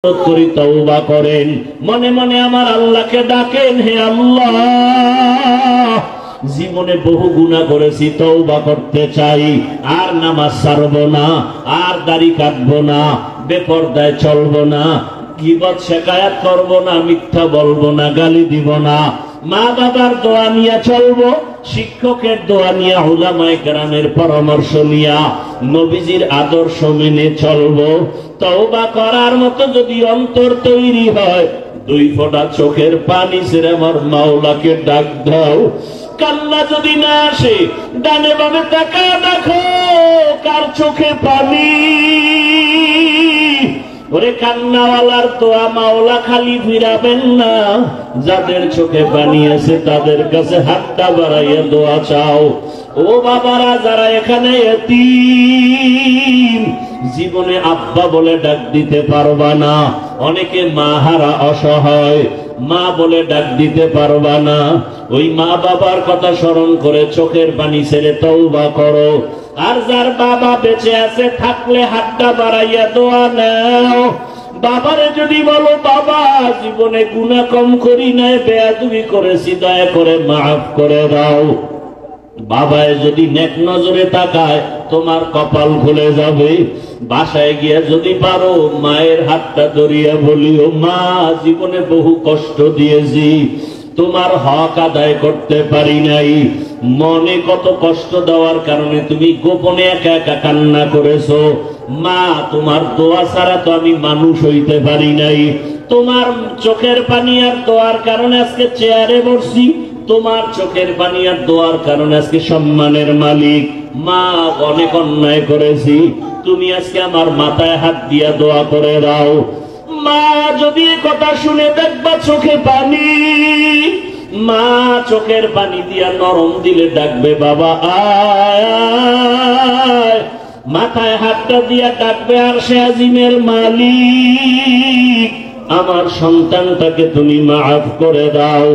করি তওবা করেন, মনে মনে আমার আল্লাহকে ডাকেন, হে আল্লাহ জীবনে বহু গুনাহ করেছি, তওবা করতে চাই, আর নামাজ ছাড়বো না, আর দাড়ি কাটবো না, বেপরদায় চলবো না, গীবত শিকায়াত করবো না, মিথ্যা বলবো না, গালি দিব না, মা বাবার দোয়া নিয়ে চলবো, শিক্ষকের দোয়া নিয়ে, উলামায়ে কেরামের পরামর্শ নিয়ে, নবীজির আদর্শ মেনে চলবো। তওবা করার মতো যদি অন্তর তৈরি হয়, দুই ফোঁটা চোখের পানি ছেড়ে আমার মাওলাকে ডাক দাও। কান্না যদি না আসে, ডানে বামে তাকায় দেখো কার চোখে পানি। ওরে কান্নাওয়ালার দোয়া মাওলা খালি ফিরাবেন না, যাদের চোখে পানি আছে তাদের কাছে হাতটা বাড়াইয়া দোয়া চাও। ও বাবারা যারা এখানে এতিম, জীবনে আব্বা বলে ডাক দিতে পারবা না, অনেকে মা হারা অসহায়, মা বলে ডাক দিতে পারবা না, ওই মা বাবার কথা স্মরণ করে চোখের পানি ছেড়ে তওবা করো। আর যার বাবা বেঁচে আছে থাকলে হাতটা বাড়াইয়া দোয়া নাও। বাবারে যদি বলো, বাবা জীবনে গুনাহ কম করি নাই, বেয়াদবি করেছি, দয়া করে মাফ করে দাও। বাবায় যদি নেক নজরে তাকায়, তোমার কপাল খুলে যাবে। বাসায় গিয়ে যদি পারো, মায়ের হাতটা ধরিয়া বলিও, মা জীবনে বহু কষ্ট দিয়েছি, তোমার হক আদায় করতে পারি নাই, মনে কত কষ্ট দেওয়ার কারণে তুমি গোপনে একা একা কান্না করেছো, মা তোমার দোয়া ছাড়া তো আমি মানুষ হইতে পারি নাই, তোমার চোখের পানি আর দোয়ার কারণে আজকে চেয়ারে বসছি, তোমার চোখের পানি আর দোয়ার কারণে আজকে সম্মানের মালিক। মা অনেক অন্যায় করেছি, তুমি আজকে আমার মাথায় হাত দিয়া দোয়া করে দাও। মা যদি কথা শুনে দেখবা চোখে পানি, মা চোখের পানি দিয়া নরম দিলে ডাকবে, বাবা আয়, মাথায় হাতটা দিয়া ডাকবে, আর সে আজিমের মালিক আমার সন্তানটাকে তুমি মাফ করে দাও।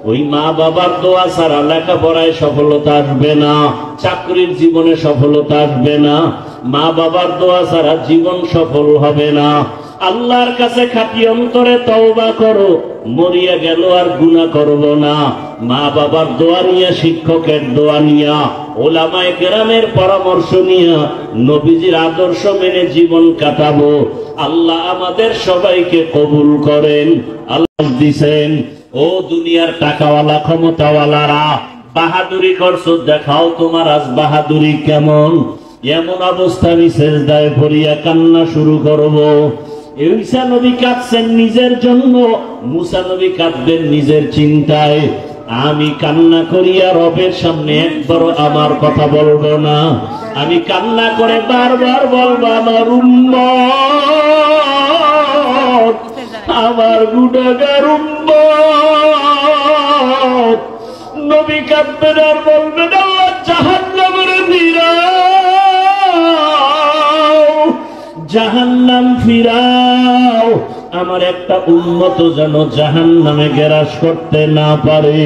ওই মা বাবার দোয়া ছাড়া লেখাপড়ায় সফলতা আসবে না, চাকরির জীবনে সফলতা আসবে না, মা বাবার দোয়া ছাড়া জীবন সফল হবে না। আল্লাহর কাছে খাঁটি অন্তরে তওবা করো, মরিয়া গেল আর গুনাহ করব না। মা বাবার দোয়া নিয়া, শিক্ষকের দোয়া নিয়া, উলামায়ে কেরামের পরামর্শ নিয়া, নবীজির আদর্শ মেনে জীবন কাটাবো। আল্লাহ আমাদের সবাইকে কবুল করেন। আল্লাহ দিছেন, ও দুনিয়ার টাকাওয়ালা ক্ষমতাওয়ালারা, বাহাদুরি করছো, দেখাও তোমার আজ বাহাদুরি কেমন। এমন অবস্থা আমি সেজদায় পড়িয়া কান্না শুরু করব। ঈসা নবী কাঁদছেন নিজের জন্য, মুসা নবী কাঁদবেন নিজের চিন্তায়। আমি কান্না করিয়া রবের সামনে একবারও আমার কথা বলবো না, আমি কান্না করে বারবার বলবো, আমার উম্মত, আমার গুনাহগার উম্মত। নবী কাঁদবেন আর বলবেন, আল্লাহ জাহান্নামের ফিরাও, জাহান্নাম ফিরাও, আমার একটা উম্মত যেন জাহান্নামে গ্রাস করতে না পারে,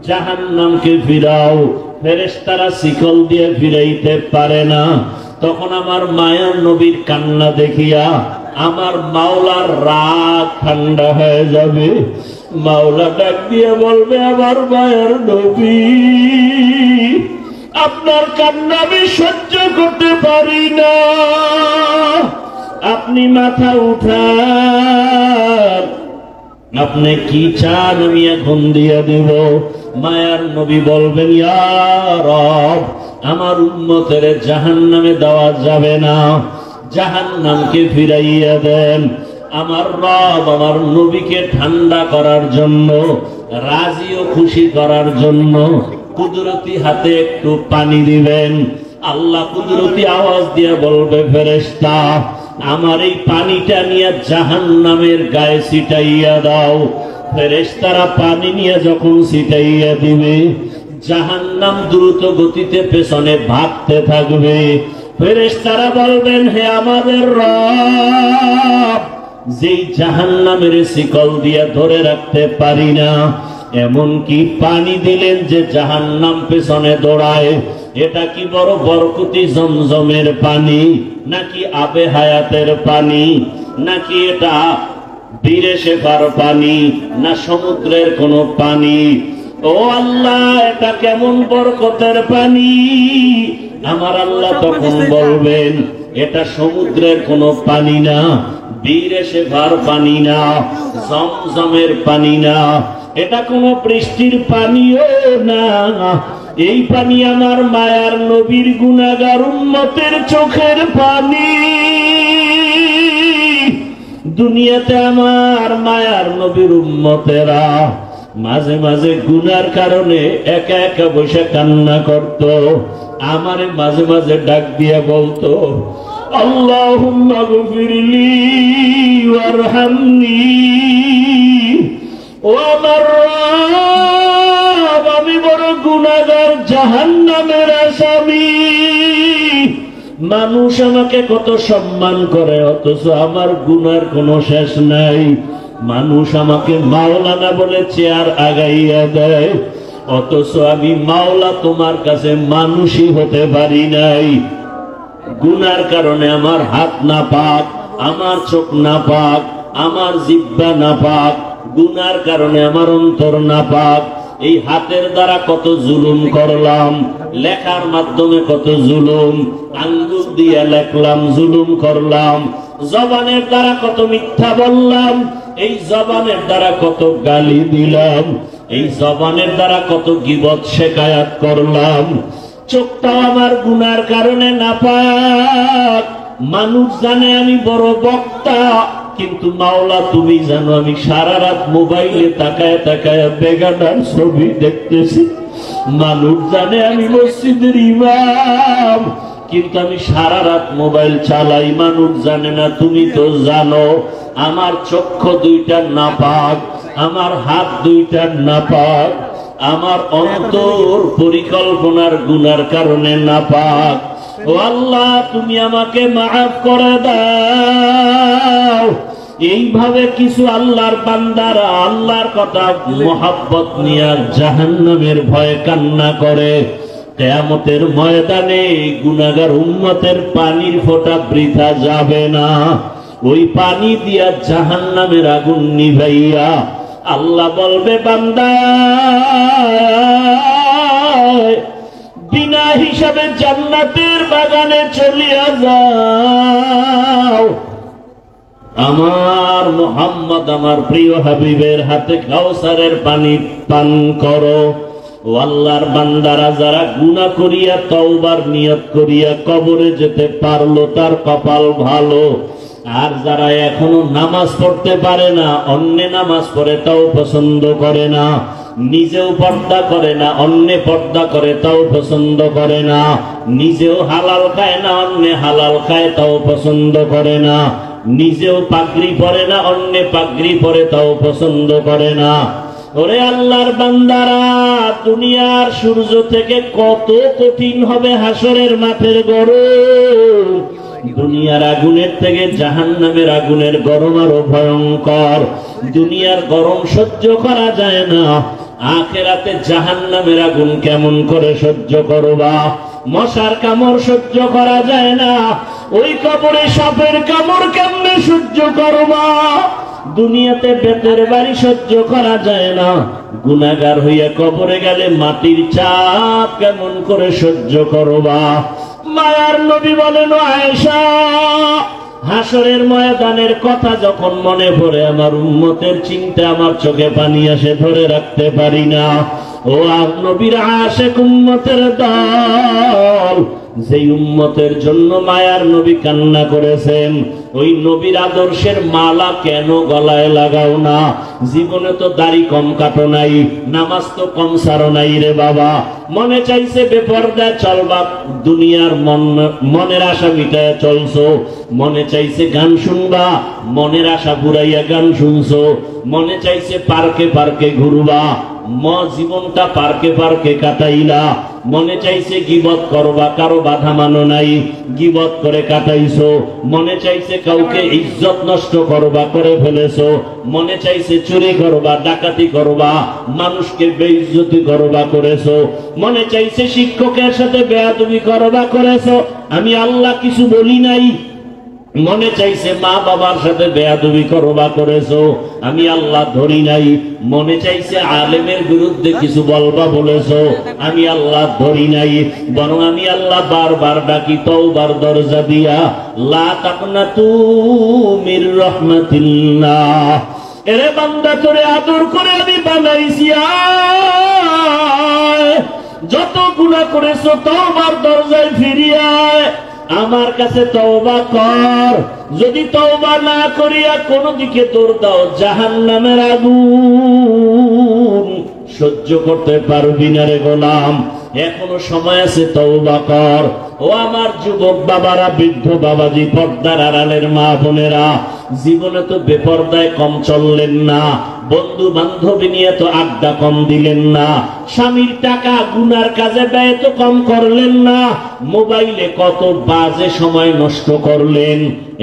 জাহান্নামকে ফিরাও। ফেরেশতারা শিকল দিয়ে ফিরাইতে পারে না। তখন আমার মায়ার নবীর কান্না দেখিয়া আমার মাওলার রাগ ঠান্ডা হয়ে যাবে। মাওলা ডাক দিয়ে বলবে, আমার মায়ার নবী, আপনার কান্না আমি সহ্য করতে পারি না, আপনি মাথা উঠান, আপনি কি চান আমি এখন দিয়ে দেব। মায়ার নবী বলবেন, ইয়া রব, আমার উম্মতের জাহান্নামে দেওয়া যাবে না, জাহান্নামকে ফিরাইয়া দেন। আমার রব আমার নবীকে ঠান্ডা করার জন্য, রাজি ও খুশি করার জন্য কুদরতি হাতে একটু পানি দিবেন। আল্লাহ কুদরতি আওয়াজ দিয়ে বলবে, ফেরেশতা আমার এই পানিটা নিয়ে জাহান্নামের গায়ে ছিটাইয়া দাও। ফেরেশতারা পানি নিয়ে যখন ছিটাইয়া দিবে, জাহান্নাম দ্রুত গতিতে পেছনে ভাগতে থাকবে। ফেরেশতারা বলবেন, হে আমাদের রব, যেই জাহান্নামের শিকল দিয়া ধরে রাখতে পারি না, এমন কি পানি দিলেন যে জাহান্নাম পেছনে দৌড়ায়। এটা কি বড় বরকতি জমজমের পানি নাকি আবে হায়াতের পানি? নাকি এটা বীরে শেফার পানি, না সমুদ্রের কোন পানি? ও আল্লাহ, এটা কেমন বরকতের পানি? আমার আল্লাহ তখন বলবেন, এটা সমুদ্রের কোন পানি না, বীরে শেফার পানি না, জমজমের পানি না, এটা কোন বৃষ্টির পানিও না। এই পানি আমার মায়ার নবীর গুনাহগার উম্মতের চোখের পানি। দুনিয়াতে আমার মায়ার নবীর উম্মতেরা মাঝে মাঝে গুনার কারণে একা একা বসে কান্না করত, আমারে মাঝে মাঝে ডাক দিয়ে বলতো, আল্লাহুম্মা গফিরলি ওয়ারহামনি। ও আমার রব, আমি বড় গুনাহগার, জাহান্নামের আসামি। মানুষ আমাকে কত সম্মান করে, অথচ আমার গুনার কোনো শেষ নাই। মানুষ আমাকে মাওলানা বলে চেয়ার আগাইয়া দেয়, অথচ আমি মাওলা তোমার কাছে মানুষই হতে পারি নাই। গুনার কারণে আমার হাত না পাক, আমার চোখ না পাক, আমার জিহ্বা না পাক, গুনার কারণে আমার অন্তর না পাক। এই হাতের দ্বারা কত জুলুম করলাম, লেখার মাধ্যমে কত জুলুম, আঙ্গুল দিয়ে লেখলাম, জুলুম করলাম। জবানের দ্বারা কত মিথ্যা বললাম, এই জবানের দ্বারা কত গালি দিলাম, এই জবানের দ্বারা কত গীবত শেকায়াত করলাম। চোখটাও আমার গুনার কারণে নাপাক। মানুষ জানে আমি বড় বক্তা, কিন্তু মাওলা তুমি জানো আমি সারা রাত মোবাইলে তাকায় তাকায় বেগানার ছবি দেখতেছি। মানুষ জানে আমি মসজিদের ইমাম, কিন্তু আমি সারা রাত মোবাইল চালাই। মানুষ জানে না, তুমি তো জানো আমার চক্ষু দুইটা নাপাক, আমার হাত দুইটা নাপাক, আমার অন্তর পরিকল্পনার গুনার কারণে নাপাক। ও আল্লাহ, তুমি আমাকে মাফ করে দাও। এইভাবে কিছু আল্লাহর বান্দারা আল্লাহর কথা মোহাব্বত নিয়ে জাহান্নামের ভয়ে কান্না করে। কিয়ামতের ময়দানে গুনাহগার উম্মতের পানির ফোঁটা বৃথা যাবে না। ওই পানি দিয়া জাহান্নামের আগুন নিভাইয়া আল্লাহ বলবে, বান্দা বিনা হিসাবে জান্নাতের বাগানে চলিয়া যাও। আমার মুহাম্মদ, আমার প্রিয় হাবিবের হাতে কাউসারের পানি পান করো। ও আল্লাহর বান্দারা, যারা গুনাহ করিয়া তওবার নিয়ত করিয়া কবরে যেতে পারলো তার কপাল ভালো। আর যারা এখনো নামাজ পড়তে পারে না, অন্য নামাজ পড়ে তাও পছন্দ করে না, নিজেও পর্দা করে না, অন্য পর্দা করে তাও পছন্দ করে না, নিজেও হালাল খায় না, অন্য হালাল খায় তাও পছন্দ করে না, নিজেও পাগড়ি পরে না, অন্য পাগড়ি পরে তাও পছন্দ করে না। ওরে আল্লাহর বান্দারা, দুনিয়ার সূর্য থেকে কত কঠিন হবে হাসরের মাঠের গরম। দুনিয়ার আগুনের থেকে জাহান্নামের আগুনের গরম আরো ভয়ঙ্কর। দুনিয়ার গরম সহ্য করা যায় না, আখিরাতে জাহান্নামের আগুন কেমন করে সহ্য করবা? মশার কামড় সহ্য করা যায় না, ওই কবরে সাপের কামড় কেমনে সহ্য করবা? দুনিয়াতে বেতের বাড়ি সহ্য করা যায় না, গুনাহগার হইয়া কবরে গেলে মাটির চাপ কেমন করে সহ্য করবা? মায়ার নবী বলেন, আয়েশা, হাসরের ময়দানের কথা যখন মনে পড়ে আমার উম্মতের চিন্তা আমার চোখে পানি আসে, ধরে রাখতে পারি না। ও নবীর আশিক উম্মতের দল, যেই উম্মতের জন্য মায়ার নবী কান্না করেছেন, ওই নবীর আদর্শের মালা কেন গলায় লাগাও না? জীবনে তো দাড়ি কম কাটো নাই, নামাজ তো কম সারো নাই রে বাবা। মনে চাইছে বেপরদা চলবা, দুনিয়ার মনের আশা মিটায় চলছো। মনে চাইছে গান শুনবা, মনের আশা পুরাইয়া গান শুনছো। মনে চাইছে পার্কে পার্কে ঘুরবা, জীবনটা পার্কে পার্কে কাটাইলা। মনে চাইছে গীবত করবা, কারো বাধা মানো নাই, গীবত করে কাটাইছো। মনে চাইছে কাউকে ইজ্জত নষ্ট করবা, করে ফেলেছো। মনে চাইছে চুরি করবা, ডাকাতি করবা, মানুষকে বেইজ্জতি করবা, করেছো। মনে চাইছে শিক্ষকের সাথে বেয়াদবি করবা, করেছো। আমি আল্লাহ কিছু বলি নাই, মনে চাইছে মা বাবার সাথে বেয়াদবি করবা করেছো, আমি আল্লাহ ধরি নাই। মনে চাইছে আলেমের বিরুদ্ধে কিছু বলবা বলেছো, আমি আল্লাহ ধরি নাই। বরং আমি আল্লাহ বারবার ডাকি তওবার দরজা দিয়া, লা তাকনাতু মির রাহমাতিল্লাহ। এরে বান্দা তোরে আদর করে আমি বানাইছি, যত গুনাহ করেছো তওবার দরজায় ফিরিয়ে আয়, আমার কাছে তওবা কর। যদি তওবা না করিয়া কোন দিকে দৌড় দাও, জাহান্নামের আগুন সহ্য করতে পারবি না রে গোলাম। এখনো সময় আছে, তওবা কর। ও আমার যুবক বাবারা, বৃদ্ধ বাবাজি, পর্দার আড়ালের মা বোনেরা, জীবনে তো বেপর্দায় কম চললেন না, বন্ধু বান্ধবী নিয়ে তো আড্ডা কম দিলেন না, স্বামীর টাকা গুনার কাজে ব্যয় তো কম করলেন না, মোবাইলে কত বাজে সময় নষ্ট করলেন।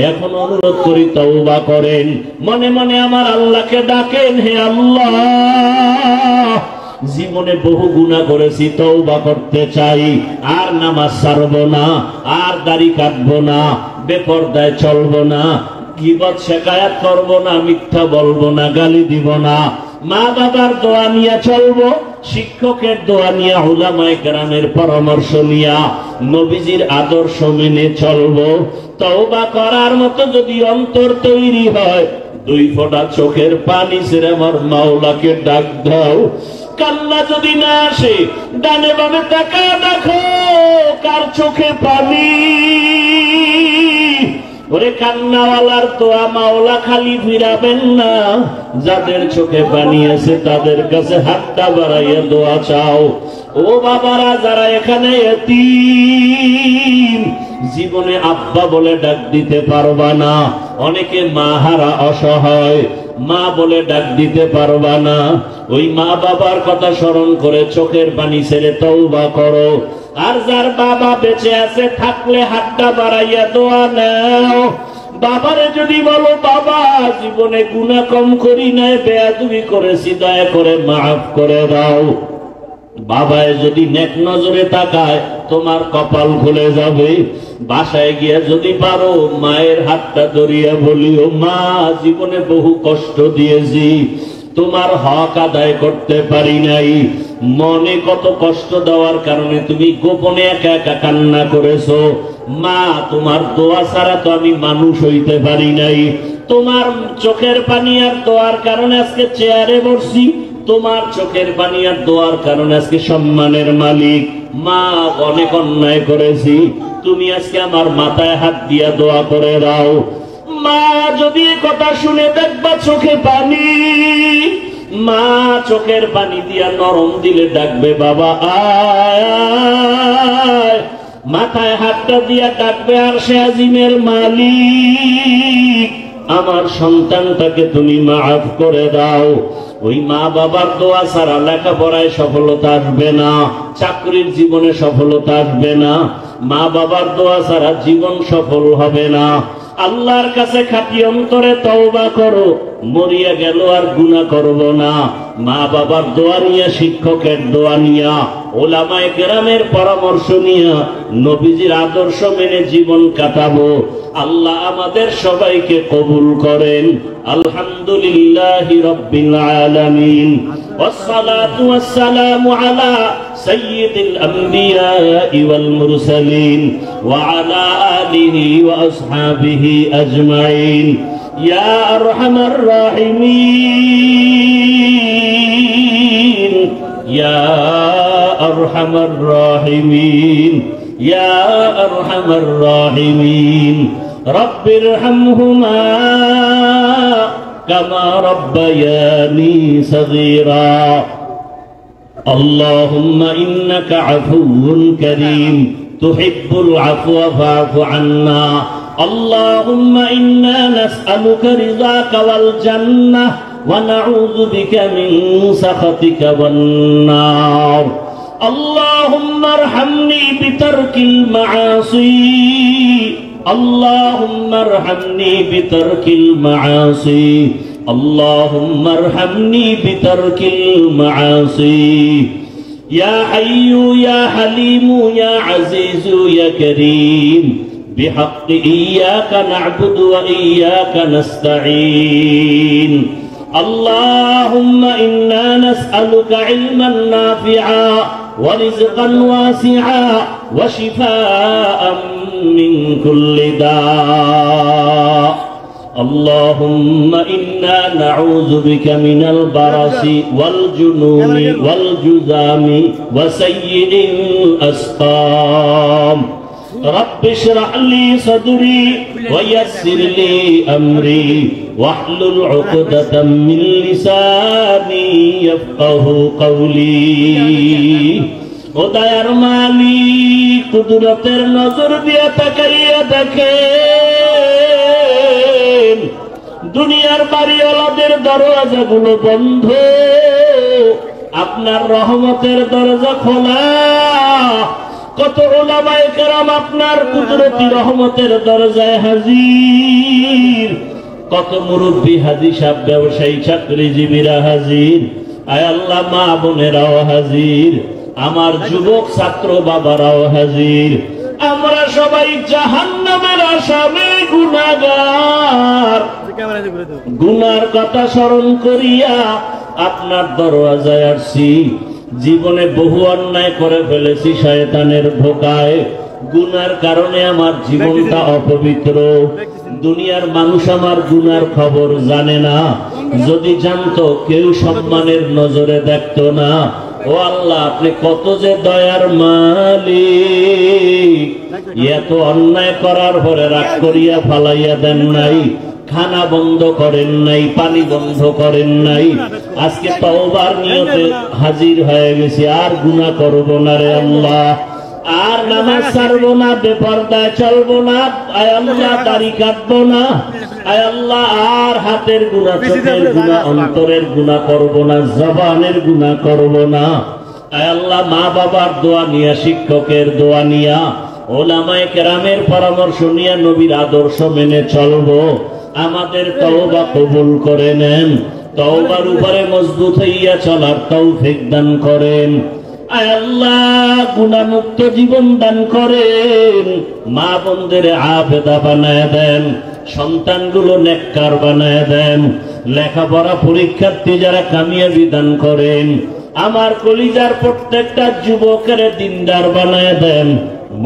এখন অনুরোধ করি তওবা করেন, মনে মনে আমার আল্লাহকে ডাকেন, হে আল্লাহ জীবনে বহু গুনাহ করেছি, তওবা করতে চাই, আর নামাজ ছাড়বো না, আর দাড়ি কাটবো না, বেপরদায় চলবো না, গীবত শিকায়াত করবো না, মিথ্যা বলবো না, গালি দিব না, মা বাবার দোয়া নিয়ে চলবো, শিক্ষকের দোয়া নিয়ে, উলামায়ে কেরামের পরামর্শ নিয়ে, নবীজির আদর্শ মেনে চলবো। তওবা করার মতো যদি অন্তর তৈরি হয়, 2 ফোঁটা চোখের পানি ছেড়ে আমার মাওলাকে ডাক দাও। কান্না যদি না আসে, ডানে বামে তাকায় দেখো কার চোখে পানি। ওরে কান্নাওয়ালার দোয়া মাওলা খালি ফিরাবেন না, যাদের চোখে পানি আছে তাদের কাছে হাতটা বাড়াইয়া দোয়া চাও। ও বাবারা যারা এখানে এতিম, জীবনে আব্বা বলে ডাক দিতে পারবা না, অনেকে মাহারা অসহায়, মা বলে ডাক দিতে পারবা না, ওই মা বাবার কথা স্মরণ করে চোখের পানি ছেড়ে তওবা করো। আর যার বাবা বেঁচে আছে, থাকলে হাতটা বাড়াইয়া দোয়া নাও। বাবারে যদি বলো, বাবা জীবনে গুনাহ কম করি নাই, বেয়াদবি করেছি, দয়া করে মাফ করে দাও। বাবায় যদি নেক নজরে তাকায়, তোমার কপাল খুলে যাবে। বাসায় গিয়া যদি পারো, মায়ের হাতটা ধরিয়া বলিও, মা জীবনে বহু কষ্ট দিয়েছি, তোমার হক আদায় করতে পারি নাই, মনে কত কষ্ট দেওয়ার কারণে তুমি গোপনে একা একা কান্না করেছো, মা তোমার দোয়া ছাড়া তো আমি মানুষ হইতে পারি নাই, তোমার চোখের পানি আর দোয়ার কারণে আজকে চেয়ারে বসছি, তোমার চোখের পানি আর দোয়ার কারণে আজকে সম্মানের মালিক। মা অনেক অন্যায় করেছি, তুমি আজকে আমার মাথায় হাত দিয়া দোয়া করে দাও। মা যদি কথা শুনে দেখবা চোখে পানি, মা চোখের পানি দিয়া নরম দিলে ডাকবে, বাবা আয়। মাথায় হাতটা দিয়া ডাকবে, আর সে আজিমের মালিক, আমার সন্তানটাকে তুমি মাফ করে দাও। ওই মা বাবার দোয়া ছাড়া লেখাপড়ায় সফলতা আসবে না, চাকরির জীবনে সফলতা আসবে না, মা বাবার দোয়া ছাড়া জীবন সফল হবে না। আল্লাহর কাছে খাঁটি অন্তরে তওবা করো, মরিয়া গেল আর গুনাহ করব না। মা বাবার দোয়া নিয়া, শিক্ষকের দোয়া নিয়া, উলামায়ে কেরামের পরামর্শ নিয়া, নবীজির আদর্শ মেনে জীবন কাটাবো। আল্লাহ আমাদের সবাইকে কবুল করেন। আলহামদুলিল্লাহি রাব্বিল আলামিন, ওয়াসসালাতু ওয়াসসালামু আলা সাইয়্যিদিল আমবিয়াই ওয়াল মুরসালিন ওয়া আলা আলিহি ওয়া আসহাবিহি আজমাইন। ইয়া আরহামার রাহিমিন, ইয়া আরহামার রাহিমিন, ইয়া আরহামার রাহিমিন। রব্বিরহামহুমা কামা রব্বায়ানি সগীরা। আল্লাহুম্মা ইন্নাকা আফুউন কারীম তুহিব্বুল আফওয়া ফা'ফু আন্না। আল্লাহুম্মা ইন্না নাসআলুকা রিযাকা ওয়াল জান্নাহ ওয়া নাউযু বিকা মিন সাখাতিকা ওয়ান নার। اللهم ارحمني بترك المعاصي، اللهم ارحمني بترك المعاصي، اللهم ارحمني بترك المعاصي. يا حي يا حليم يا عزيز يا كريم বিহাক্কি ইয়াকা না'বুদু ওয়া ইয়াকা নাস্তাঈন। আল্লাহুম্মা ইন্না নাসআলুকা ইলমান নাফিআ ওয়া রিজকান ওয়াসিআ ওয়া শিফাআন মিন কুল্লি দা'। اللهم إنا نعوذ بك من البرص والجنون والجذام وسيء الأسقام رب اشرح لي صدري ويسر لي أمري واحلل عقدة من لساني يفقه قولي। ও দয়ার মালিক, কুদরতের নজর দিয়ে তাকাইয়া দেখেন দুনিয়ার বাড়িওয়ালাদের দরজাগুলো বন্ধ, আপনার রহমতের দরজা খোলা। কত উলামায়ে কেরাম আপনার কুদরতি রহমতের দরজায় হাজির, কত মুরব্বী হাজী সাহেব, ব্যবসায়ী চাকরিজীবীরা হাজির। আয় আল্লাহ, মা বোনেরাও হাজির, আমার যুবক ছাত্র বাবারাও হাজির। আমরা সবাই জাহান্নামের আসামি, গুনাহগার। গুনার কথা স্মরণ করিয়া আপনার দরওয়াজায় আসছি। জীবনে বহু অন্যায় করে ফেলেছি শয়তানের ধোকায়। গুনার কারণে আমার জীবনটা অপবিত্র। দুনিয়ার মানুষ আমার গুনার খবর জানে না, যদি জানতো কেউ সম্মানের নজরে দেখতো না। ও আল্লাহ, আপনি কত যে দয়ার মালিক। এত অন্যায় করার পরে রাগ করিয়া ফালাইয়া দেন নাই, খানা বন্ধ করেন নাই, পানি বন্ধ করেন নাই। আজকে তওবার নিয়তে হাজির হয়ে গেছি, আর গুনাহ করব না রে আল্লাহ, আর নামাজ ছাড়বো না, বেপরদায় চলবো না, আয় আল্লাহ দাড়ি কাটবো না, আয় আল্লাহ আর হাতের গুনাহ, চোখের গুনাহ, অন্তরের গুনাহ করবো না, জবানের গুনাহ করবো না। আয় আল্লাহ, মা বাবার দোয়া নিয়া, শিক্ষকের দোয়া নিয়া, ওলামায়ে কেরামের পরামর্শ নিয়া নবীর আদর্শ মেনে চলবো। আমাদের তওবা কবুল করে নেন, তওবার উপরে মজবুত হইয়া চলার তৌফিক দান করেন। আয় আল্লাহ, গুনাহমুক্ত জীবন দান করেন। মা বোনদের আবেদা বানায় দেন, সন্তানগুলো নেককার বানায় দেন। লেখাপড়া পরীক্ষার্থী যারা কামিয়াবি দান করেন। আমার কলিজার প্রত্যেকটা যুবকের দিনদার বানায় দেন।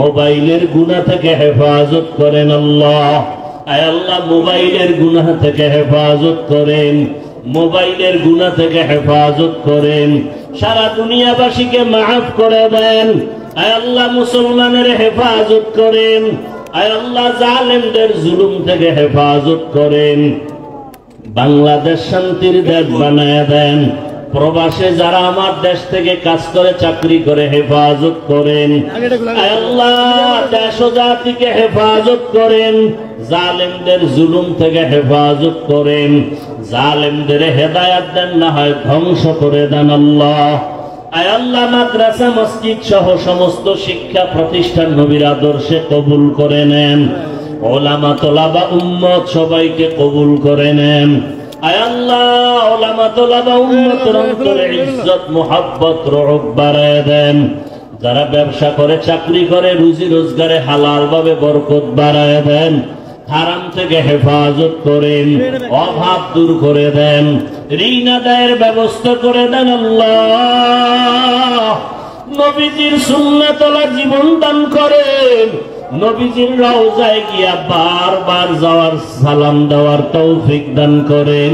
মোবাইলের গুনাহ থেকে হেফাজত করেন আল্লাহ। আয় আল্লাহ, মোবাইলের গুনাহ থেকে হেফাজত করেন, মোবাইলের গুনাহ থেকে হেফাজত করেন। সারা দুনিয়াবাসীকে মাফ করে দেন। আয় আল্লাহ, মুসলমানের হেফাজত করেন। আয় আল্লাহ, জালেমদের জুলুম থেকে হেফাজত করেন। বাংলাদেশ শান্তির দেশ বানায় দেন। প্রবাসে যারা আমার দেশ থেকে কাজ করে, চাকরি করে, হেফাজত করেন। আয় আল্লাহ, দেশ ও জাতিকে হেফাজত করেন। জালেমদের জুলুম থেকে হেফাজত করেন। জালেমদের হেদায়াত দেন, না হয় ধ্বংস করে দেন আল্লাহ। আয় আল্লাহ, মাদ্রাসা মসজিদ সহ সমস্ত শিক্ষা প্রতিষ্ঠান নবীর আদর্শে কবুল করে নেন। ওলামা তোলাবা উম্মত সবাইকে কবুল করে নেন। আয় আল্লাহ, ওলামা তোলাবা উম্মতের অন্তরে ইজ্জত, মুহাব্বত, রহব বাড়ায় দেন। যারা ব্যবসা করে, চাকরি করে, রুজি রোজগারে হালাল ভাবে বরকত বাড়ায় দেন। হারাম থেকে হেফাজত করেন, অভাব দূর করে দেন, ঋণ আদায়ের ব্যবস্থা করে দেন আল্লাহ। নবীজির সুন্নাতওয়ালা জীবন দান করেন। নবীজির রওজায় গিয়া বারবার যাওয়ার, সালাম দেওয়ার তৌফিক দান করেন।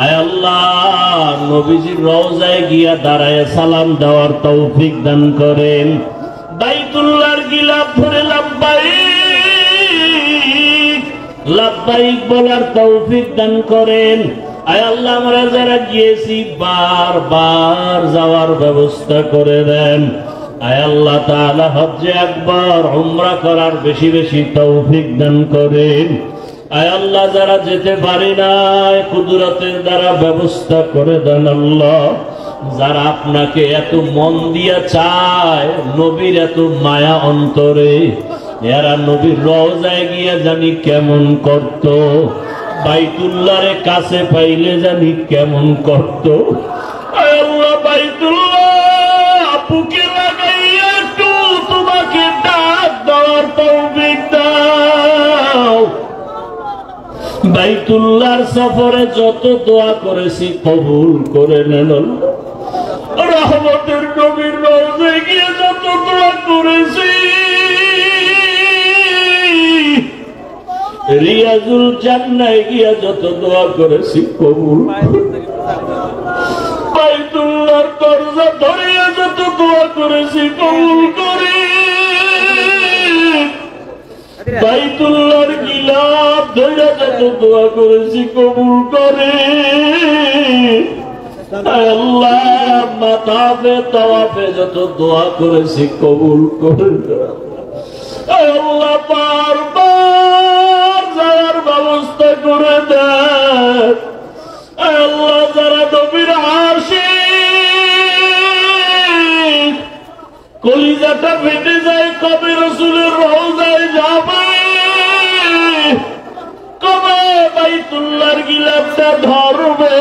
আয় আল্লাহ, নবীজির রওজায় গিয়া দাঁড়ায় সালাম দেওয়ার তৌফিক দান করেন। বাইতুল্লাহর গিলাফ ধরে লাব্বাইক লাব্বাইক বলার তৌফিক দান করেন। আয় আল্লাহ, আমরা যারা গিয়েছি বারবার যাওয়ার ব্যবস্থা করে দেন। আয় আল্লাহ তাআলা, হজ্জে আকবার, উমরা করার বেশি বেশি তৌফিক দান করেন। আয় আল্লাহ, যারা যেতে পারে না, কুদরতের দ্বারা ব্যবস্থা করে দেন আল্লাহ। যারা আপনাকে এত মন দিয়া চায়, নবীর এত মায়া অন্তরে, এরা নবীর রওজায় গিয়া জানি কেমন করত, বাইতুল্লাহরে কাছে পাইলে জানি কেমন করত। আয় আল্লাহ, বাইতুল্লাহ বুকে লাগাইয়া একটু তোমাকে ডাক দেওয়ার তৌফিক দাও। বাইতুল্লাহর সফরে যত দোয়া করেছি কবুল করে নেন। রহমতের নবীর রওজায় গিয়ে যত দোয়া করেছি, রিয়াজুল জান্নায় গিয়া যত দোয়া করেছি কবুল। বাইতুল্লাহর দরজা ধরিয়া যত দোয়া করেছি কবুল করে। বাইতুল্লাহর গিলাফ ধরিয়া যত দোয়া করেছি কবুল করে। আল্লাহ মাতাফে তাওয়াফে যত দোয়া করেছি কবুল করে। আল্লাহ বারবার যাওয়ার ব্যবস্থা করে দেন। আল্লাহ যারা নবীর আশিক, কলিজাটা ফেটে যায় কবে রাসূলের রওজায় যাবে, কবে বাইতুল্লাহর গিলাফটা ধরবে,